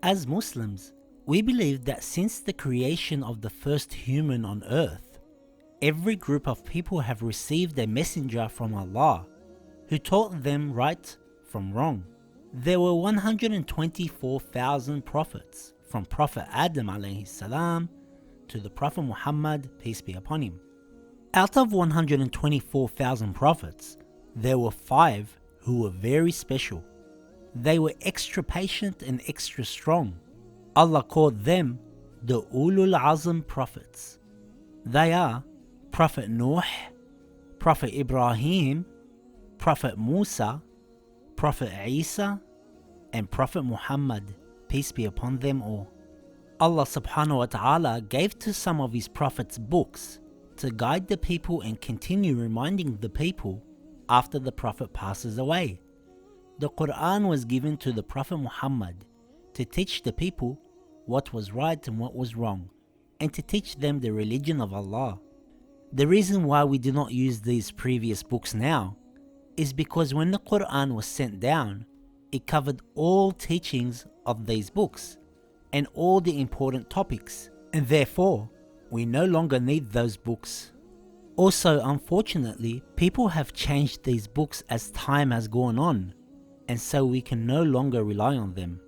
As Muslims, we believe that since the creation of the first human on earth, every group of people have received a messenger from Allah who taught them right from wrong. There were 124,000 prophets, from Prophet Adam alayhi salam to the Prophet Muhammad, peace be upon him. Out of 124,000 prophets, there were 5 who were very special. They were extra patient and extra strong. Allah called them the Ulul Azm prophets. They are Prophet Nuh, Prophet Ibrahim, Prophet Musa, Prophet Isa, and Prophet Muhammad, peace be upon them all. Allah subhanahu wa ta'ala gave to some of his prophets books to guide the people and continue reminding the people after the prophet passes away. The Quran was given to the Prophet Muhammad to teach the people what was right and what was wrong, and to teach them the religion of Allah. The reason why we do not use these previous books now is because when the Quran was sent down, it covered all teachings of these books and all the important topics, and therefore we no longer need those books. Also, unfortunately, people have changed these books as time has gone on, and so we can no longer rely on them.